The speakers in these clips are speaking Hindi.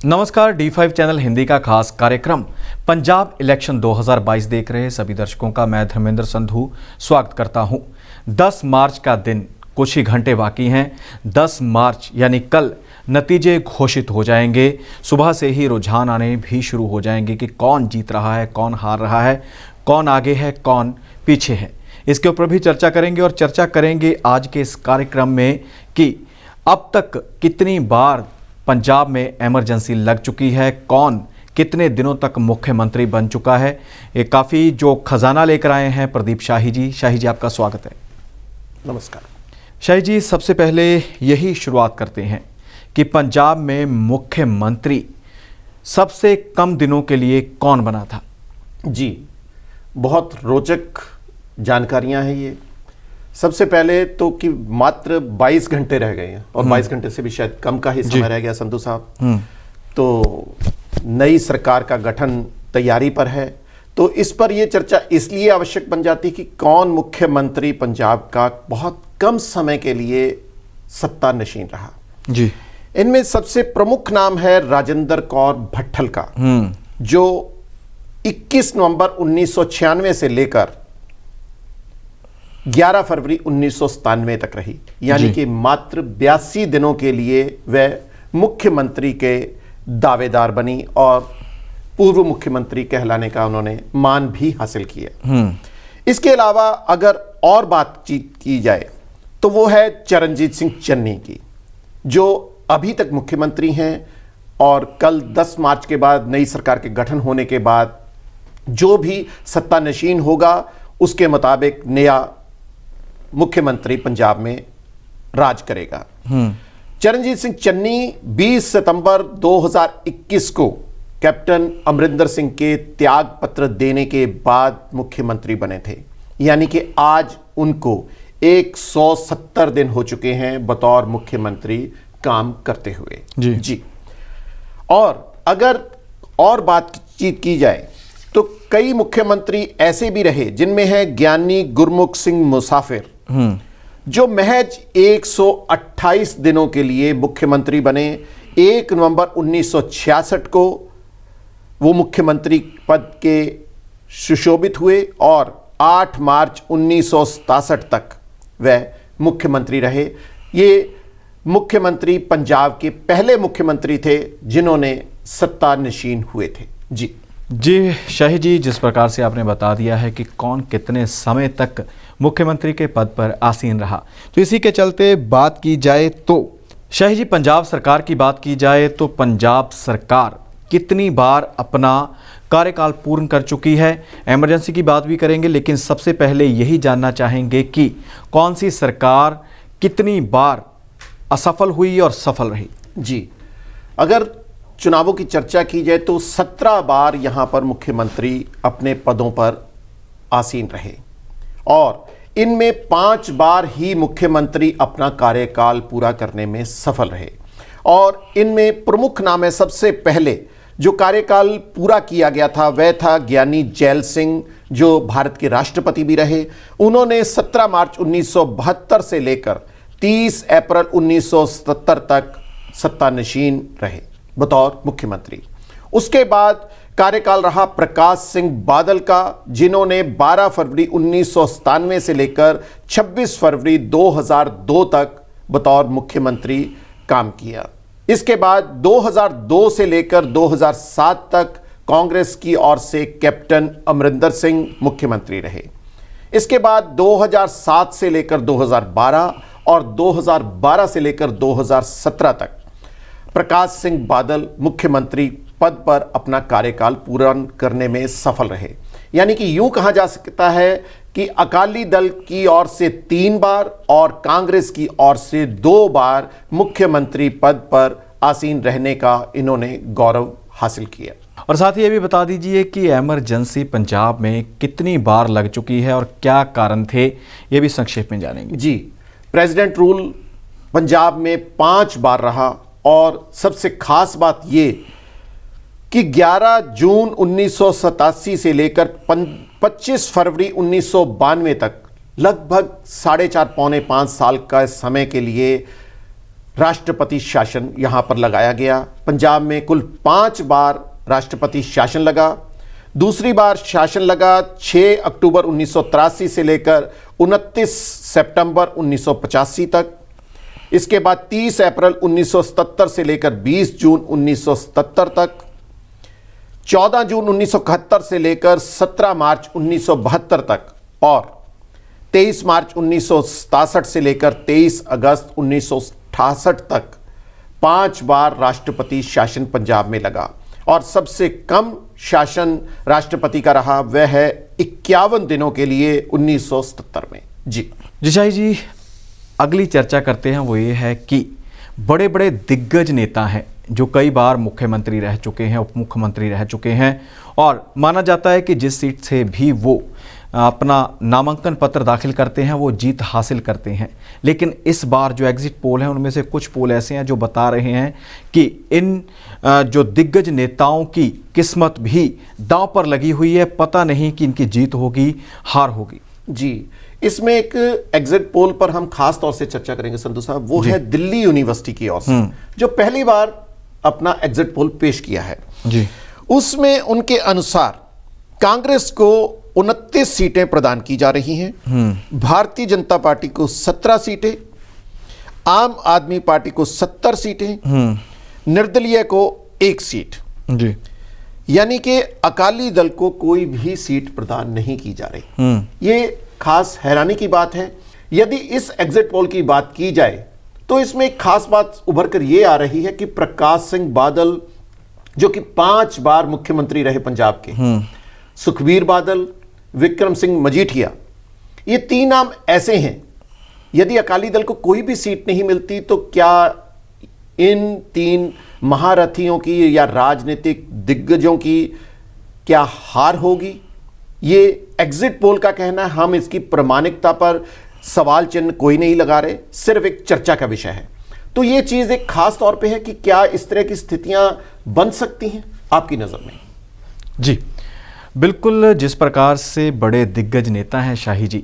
नमस्कार, D5 चैनल हिंदी का खास कार्यक्रम पंजाब इलेक्शन 2022 देख रहे सभी दर्शकों का मैं धर्मेंद्र संधू स्वागत करता हूं। 10 मार्च का दिन कुछ ही घंटे बाकी हैं। 10 मार्च यानी कल नतीजे घोषित हो जाएंगे। सुबह से ही रुझान आने भी शुरू हो जाएंगे कि कौन जीत रहा है, कौन हार रहा है, कौन आगे है, कौन पीछे है। इसके ऊपर भी चर्चा करेंगे और चर्चा करेंगे आज के इस कार्यक्रम में कि अब तक कितनी बार पंजाब में इमरजेंसी लग चुकी है, कौन कितने दिनों तक मुख्यमंत्री बन चुका है। ये काफ़ी जो खजाना लेकर आए हैं प्रदीप शाही जी। शाही जी, आपका स्वागत है। नमस्कार। शाही जी, सबसे पहले यही शुरुआत करते हैं कि पंजाब में मुख्यमंत्री सबसे कम दिनों के लिए कौन बना था? जी, बहुत रोचक जानकारियां हैं ये। सबसे पहले तो कि मात्र 22 घंटे रह गए हैं और 22 घंटे से भी शायद कम का ही समय रह गया संधू साहब। तो नई सरकार का गठन तैयारी पर है। तो इस पर यह चर्चा इसलिए आवश्यक बन जाती कि कौन मुख्यमंत्री पंजाब का बहुत कम समय के लिए सत्ता नशीन रहा। जी, इनमें सबसे प्रमुख नाम है राजेंद्र कौर भट्टल का, जो 21 नवंबर 1996 से लेकर 11 फरवरी 1997 तक रही, यानी कि मात्र 82 दिनों के लिए वह मुख्यमंत्री के दावेदार बनी और पूर्व मुख्यमंत्री कहलाने का उन्होंने मान भी हासिल किया। इसके अलावा अगर और बातचीत की जाए तो वो है चरणजीत सिंह चन्नी की, जो अभी तक मुख्यमंत्री हैं और कल 10 मार्च के बाद नई सरकार के गठन होने के बाद जो भी सत्ता नशीन होगा उसके मुताबिक नया मुख्यमंत्री पंजाब में राज करेगा। चरणजीत सिंह चन्नी 20 सितंबर 2021 को कैप्टन अमरिंदर सिंह के त्याग पत्र देने के बाद मुख्यमंत्री बने थे, यानी कि आज उनको 170 दिन हो चुके हैं बतौर मुख्यमंत्री काम करते हुए। जी। और अगर और बातचीत की जाए तो कई मुख्यमंत्री ऐसे भी रहे जिनमें है ज्ञानी गुरमुख सिंह मुसाफिर, जो महज 128 दिनों के लिए मुख्यमंत्री बने। 1 नवंबर 1966 को वो मुख्यमंत्री पद के सुशोभित हुए और 8 मार्च 1967 तक वह मुख्यमंत्री रहे। ये मुख्यमंत्री पंजाब के पहले मुख्यमंत्री थे जिन्होंने सत्ता नशीन हुए थे। जी, शाही जी, जिस प्रकार से आपने बता दिया है कि कौन कितने समय तक मुख्यमंत्री के पद पर आसीन रहा, तो इसी के चलते बात की जाए तो शाही जी, पंजाब सरकार की बात की जाए तो पंजाब सरकार कितनी बार अपना कार्यकाल पूर्ण कर चुकी है। इमरजेंसी की बात भी करेंगे, लेकिन सबसे पहले यही जानना चाहेंगे कि कौन सी सरकार कितनी बार असफल हुई और सफल रही। जी, अगर चुनावों की चर्चा की जाए तो 17 बार यहां पर मुख्यमंत्री अपने पदों पर आसीन रहे और इनमें 5 बार ही मुख्यमंत्री अपना कार्यकाल पूरा करने में सफल रहे। और इनमें प्रमुख नाम है, सबसे पहले जो कार्यकाल पूरा किया गया था वह था ज्ञानी जैल सिंह, जो भारत के राष्ट्रपति भी रहे। उन्होंने 17 मार्च 1972 से लेकर 30 अप्रैल 1977 तक सत्ता नशीन रहे बतौर मुख्यमंत्री। उसके बाद कार्यकाल रहा प्रकाश सिंह बादल का, जिन्होंने 12 फरवरी 1997 से लेकर 26 फरवरी 2002 तक बतौर मुख्यमंत्री काम किया। इसके बाद 2002 से लेकर 2007 तक कांग्रेस की ओर से कैप्टन अमरिंदर सिंह मुख्यमंत्री रहे। इसके बाद 2007 से लेकर 2012 और 2012 से लेकर 2017 तक प्रकाश सिंह बादल मुख्यमंत्री पद पर अपना कार्यकाल पूर्ण करने में सफल रहे। यानी कि यूं कहा जा सकता है कि अकाली दल की ओर से 3 बार और कांग्रेस की ओर से 2 बार मुख्यमंत्री पद पर आसीन रहने का इन्होंने गौरव हासिल किया। और साथ ही ये भी बता दीजिए कि इमरजेंसी पंजाब में कितनी बार लग चुकी है और क्या कारण थे, ये भी संक्षेप में जानेंगे। जी, प्रेसिडेंट रूल पंजाब में 5 बार रहा और सबसे खास बात ये कि 11 जून 1987 से लेकर 25 फरवरी 1992 तक लगभग 4.5 पौने 5 साल का समय के लिए राष्ट्रपति शासन यहां पर लगाया गया। पंजाब में कुल 5 बार राष्ट्रपति शासन लगा। दूसरी बार शासन लगा 6 अक्टूबर 1983 से लेकर 29 सितंबर 1985 तक। इसके बाद 30 अप्रैल 1977 से लेकर 20 जून 1977 तक, 14 जून 1971 से लेकर 17 मार्च 1972 तक और 23 मार्च 1967 से लेकर 23 अगस्त 1968 तक 5 बार राष्ट्रपति शासन पंजाब में लगा। और सबसे कम शासन राष्ट्रपति का रहा वह है 51 दिनों के लिए 1977 में। जी शाही जी, अगली चर्चा करते हैं वो ये है कि बड़े बड़े दिग्गज नेता हैं जो कई बार मुख्यमंत्री रह चुके हैं, उप मुख्यमंत्री रह चुके हैं और माना जाता है कि जिस सीट से भी वो अपना नामांकन पत्र दाखिल करते हैं वो जीत हासिल करते हैं। लेकिन इस बार जो एग्जिट पोल हैं उनमें से कुछ पोल ऐसे हैं जो बता रहे हैं कि इन जो दिग्गज नेताओं की किस्मत भी दांव पर लगी हुई है। पता नहीं कि इनकी जीत होगी हार होगी। जी, इसमें एक एग्जिट पोल पर हम खास तौर से चर्चा करेंगे संधू साहब, वो है दिल्ली यूनिवर्सिटी की ओर से जो पहली बार अपना एग्जिट पोल पेश किया है। जी, उसमें उनके अनुसार कांग्रेस को 29 सीटें प्रदान की जा रही हैं, भारतीय जनता पार्टी को 17 सीटें, आम आदमी पार्टी को 70 सीटें, निर्दलीय को 1 सीट। जी, यानी कि अकाली दल को कोई भी सीट प्रदान नहीं की जा रही। ये खास हैरानी की बात है। यदि इस एग्जिट पोल की बात की जाए तो इसमें एक खास बात उभर कर यह आ रही है कि प्रकाश सिंह बादल जो कि 5 बार मुख्यमंत्री रहे पंजाब के, सुखबीर बादल, विक्रम सिंह मजीठिया, ये 3 नाम ऐसे हैं, यदि अकाली दल को कोई भी सीट नहीं मिलती तो क्या इन 3 महारथियों की या राजनीतिक दिग्गजों की क्या हार होगी? ये एग्जिट पोल का कहना है। हम इसकी प्रामाणिकता पर सवाल चिन्ह कोई नहीं लगा रहे, सिर्फ एक चर्चा का विषय है। तो ये चीज एक खास तौर पे है कि क्या इस तरह की स्थितियां बन सकती हैं आपकी नजर में? जी बिल्कुल, जिस प्रकार से बड़े दिग्गज नेता हैं शाही जी,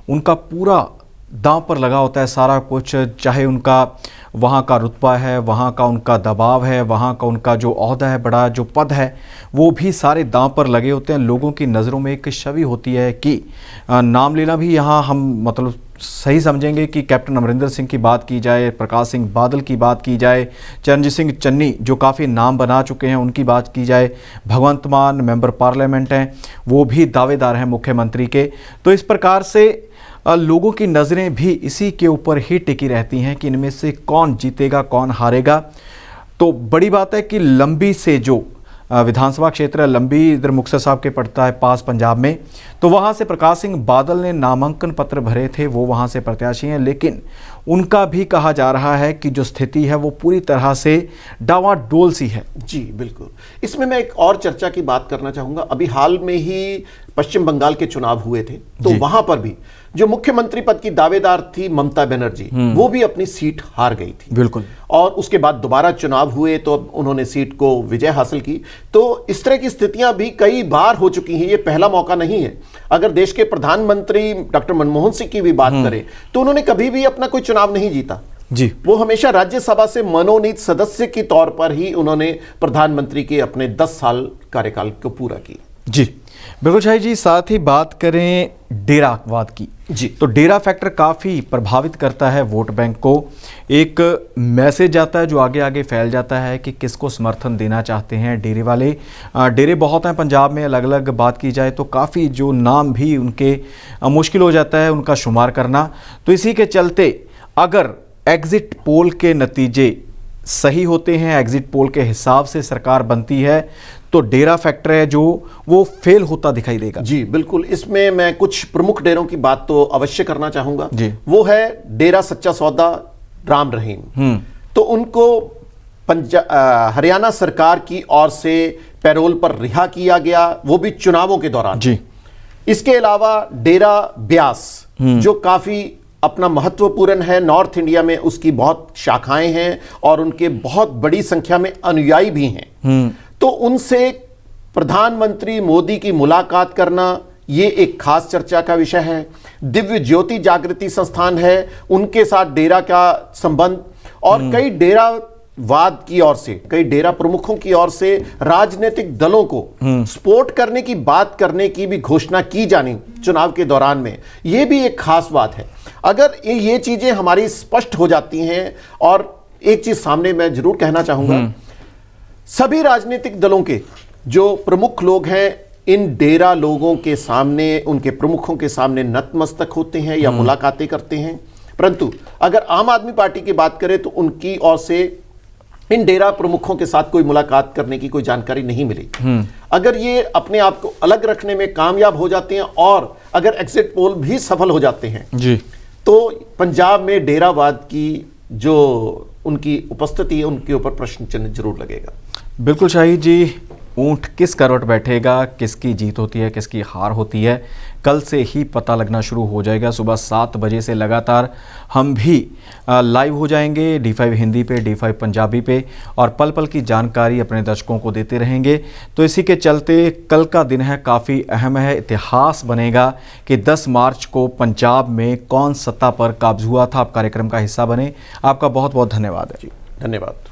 उनका पूरा दांव पर लगा होता है सारा कुछ, चाहे उनका वहाँ का रुतबा है, वहाँ का उनका दबाव है, वहाँ का उनका जो ओहदा है, बड़ा जो पद है, वो भी सारे दांव पर लगे होते हैं। लोगों की नज़रों में एक छवि होती है कि नाम लेना भी यहाँ हम मतलब सही समझेंगे कि कैप्टन अमरिंदर सिंह की बात की जाए, प्रकाश सिंह बादल की बात की जाए, चरणजीत सिंह चन्नी जो काफ़ी नाम बना चुके हैं उनकी बात की जाए, भगवंत मान मेंबर पार्लियामेंट हैं, वो भी दावेदार हैं मुख्यमंत्री के। तो इस प्रकार से लोगों की नज़रें भी इसी के ऊपर ही टिकी रहती हैं कि इनमें से कौन जीतेगा कौन हारेगा। तो बड़ी बात है कि लंबी से जो विधानसभा क्षेत्र लंबी इधर मुक्तसर साहब के पड़ता है पास पंजाब में, तो वहाँ से प्रकाश सिंह बादल ने नामांकन पत्र भरे थे, वो वहाँ से प्रत्याशी हैं, लेकिन उनका भी कहा जा रहा है कि जो स्थिति है वो पूरी तरह से डावाडोल सी है। जी बिल्कुल, इसमें मैं एक और चर्चा की बात करना चाहूँगा। अभी हाल में ही पश्चिम बंगाल के चुनाव हुए थे, तो वहाँ पर भी जो मुख्यमंत्री पद की दावेदार थी ममता बनर्जी, वो भी अपनी सीट हार गई थी। बिल्कुल, और उसके बाद दोबारा चुनाव हुए तो उन्होंने सीट को विजय हासिल की। तो इस तरह की स्थितियां भी कई बार हो चुकी हैं, ये पहला मौका नहीं है। अगर देश के प्रधानमंत्री डॉक्टर मनमोहन सिंह की भी बात करें तो उन्होंने कभी भी अपना कोई चुनाव नहीं जीता जी, वो हमेशा राज्यसभा से मनोनीत सदस्य के तौर पर ही उन्होंने प्रधानमंत्री के अपने 10 साल कार्यकाल को पूरा किया। जी बिल्कुल शाही जी, साथ ही बात करें डेरावाद की जी, तो डेरा फैक्टर काफ़ी प्रभावित करता है वोट बैंक को। एक मैसेज जाता है जो आगे आगे फैल जाता है कि किसको समर्थन देना चाहते हैं डेरे वाले। डेरे बहुत हैं पंजाब में, अलग अलग बात की जाए तो काफ़ी जो नाम भी उनके मुश्किल हो जाता है उनका शुमार करना। तो इसी के चलते अगर एग्ज़िट पोल के नतीजे सही होते हैं, एग्ज़िट पोल के हिसाब से सरकार बनती है, तो डेरा फैक्टर है जो वो फेल होता दिखाई देगा। जी बिल्कुल, इसमें मैं कुछ प्रमुख डेरों की बात तो अवश्य करना चाहूंगा जी। वो है डेरा सच्चा सौदा राम रहीम। तो उनको हरियाणा सरकार की ओर से पैरोल पर रिहा किया गया, वो भी चुनावों के दौरान जी। इसके अलावा डेरा ब्यास जो काफी अपना महत्वपूर्ण है, नॉर्थ इंडिया में उसकी बहुत शाखाएं हैं और उनके बहुत बड़ी संख्या में अनुयायी भी हैं। तो उनसे प्रधानमंत्री मोदी की मुलाकात करना ये एक खास चर्चा का विषय है। दिव्य ज्योति जागृति संस्थान है, उनके साथ डेरा का संबंध, और कई डेरावाद की ओर से, कई डेरा प्रमुखों की ओर से राजनीतिक दलों को सपोर्ट करने की बात करने की भी घोषणा की जानी चुनाव के दौरान में, यह भी एक खास बात है। अगर ये चीजें हमारी स्पष्ट हो जाती हैं, और एक चीज सामने मैं जरूर कहना चाहूंगा, सभी राजनीतिक दलों के जो प्रमुख लोग हैं इन डेरा लोगों के सामने, उनके प्रमुखों के सामने नतमस्तक होते हैं या मुलाकातें करते हैं। परंतु अगर आम आदमी पार्टी की बात करें तो उनकी ओर से इन डेरा प्रमुखों के साथ कोई मुलाकात करने की कोई जानकारी नहीं मिली। अगर ये अपने आप को अलग रखने में कामयाब हो जाते हैं और अगर एग्जिट पोल भी सफल हो जाते हैं जी, तो पंजाब में डेरावाद की जो उनकी उपस्थिति है उनके ऊपर प्रश्न चिन्ह जरूर लगेगा। बिल्कुल शाहिद जी, ऊंट किस करवट बैठेगा, किसकी जीत होती है, किसकी हार होती है, कल से ही पता लगना शुरू हो जाएगा। सुबह 7 बजे से लगातार हम भी लाइव हो जाएंगे D5 हिंदी पे, D5 पंजाबी पे, और पल पल की जानकारी अपने दर्शकों को देते रहेंगे। तो इसी के चलते कल का दिन है काफ़ी अहम है। इतिहास बनेगा कि 10 मार्च को पंजाब में कौन सत्ता पर काब्ज हुआ था। आप कार्यक्रम का हिस्सा बने, आपका बहुत बहुत धन्यवाद है। जी धन्यवाद।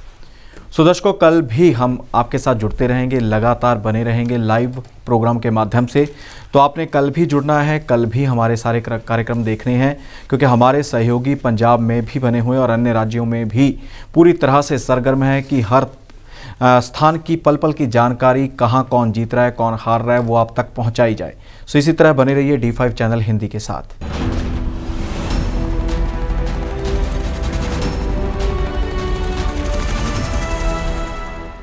सो दर्शकों, कल भी हम आपके साथ जुड़ते रहेंगे, लगातार बने रहेंगे लाइव प्रोग्राम के माध्यम से। तो आपने कल भी जुड़ना है, कल भी हमारे सारे कार्यक्रम देखने हैं, क्योंकि हमारे सहयोगी पंजाब में भी बने हुए और अन्य राज्यों में भी पूरी तरह से सरगर्म है कि हर स्थान की पल पल की जानकारी, कहाँ कौन जीत रहा है, कौन हार रहा है, वो आप तक पहुँचाई जाए। सो इसी तरह बने रहिए D5 चैनल हिंदी के साथ।